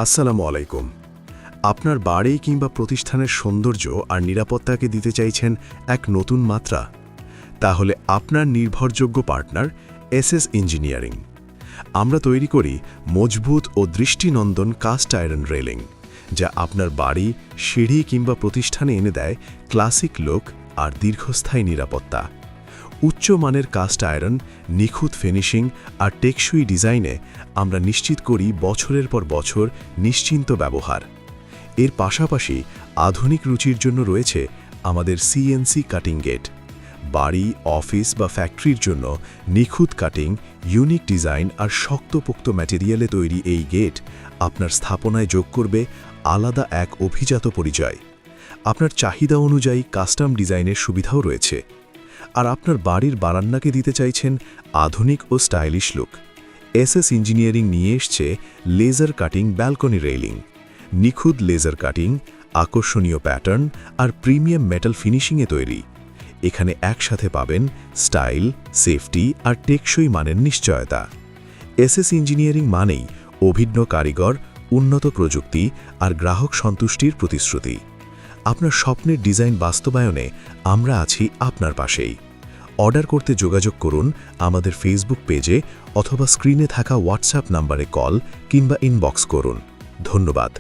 আসসালামু আলাইকুম। আপনার বাড়ি কিংবা প্রতিষ্ঠানের সৌন্দর্য আর নিরাপত্তাকে দিতে চাইছেন এক নতুন মাত্রা? তাহলে আপনার নির্ভরযোগ্য পার্টনার এসএস ইঞ্জিনিয়ারিং। আমরা তৈরি করি মজবুত ও দৃষ্টিনন্দন কাস্ট আয়রন রেলিং, যা আপনার বাড়ি, সিঁড়ি কিংবা প্রতিষ্ঠানে এনে দেয় ক্লাসিক লুক আর দীর্ঘস্থায়ী নিরাপত্তা। উচ্চমানের কাস্ট আয়রন, নিখুঁত ফিনিশিং আর টেকসই ডিজাইনে আমরা নিশ্চিত করি বছরের পর বছর নিশ্চিন্ত ব্যবহার। এর পাশাপাশি আধুনিক রুচির জন্য রয়েছে আমাদের সিএনসি কাটিং গেট। বাড়ি, অফিস বা ফ্যাক্টরির জন্য নিখুঁত কাটিং, ইউনিক ডিজাইন আর শক্তপোক্ত ম্যাটেরিয়ালে তৈরি এই গেট আপনার স্থাপনায় যোগ করবে আলাদা এক অভিজাত পরিচয়। আপনার চাহিদা অনুযায়ী কাস্টম ডিজাইনের সুবিধাও রয়েছে। আর আপনার বাড়ির বারান্দাকে দিতে চাইছেন আধুনিক ও স্টাইলিশ লুক। এসএস ইঞ্জিনিয়ারিং নিয়ে এসছে লেজার কাটিং ব্যালকনি রেইলিং। নিখুঁত লেজার কাটিং, আকর্ষণীয় প্যাটার্ন আর প্রিমিয়াম মেটাল ফিনিশিংয়ে তৈরি। এখানে একসাথে পাবেন স্টাইল, সেফটি আর টেকসই মানের নিশ্চয়তা। এসএস ইঞ্জিনিয়ারিং মানেই অভিজ্ঞ কারিগর, উন্নত প্রযুক্তি আর গ্রাহক সন্তুষ্টির প্রতিশ্রুতি। আপনার স্বপ্নের ডিজাইন বাস্তবায়নে আমরা আছি আপনার পাশেই। অর্ডার করতে যোগাযোগ করুন আমাদের ফেসবুক পেজে অথবা স্ক্রিনে থাকা হোয়াটসঅ্যাপ নম্বরে কল কিংবা ইনবক্স করুন। ধন্যবাদ।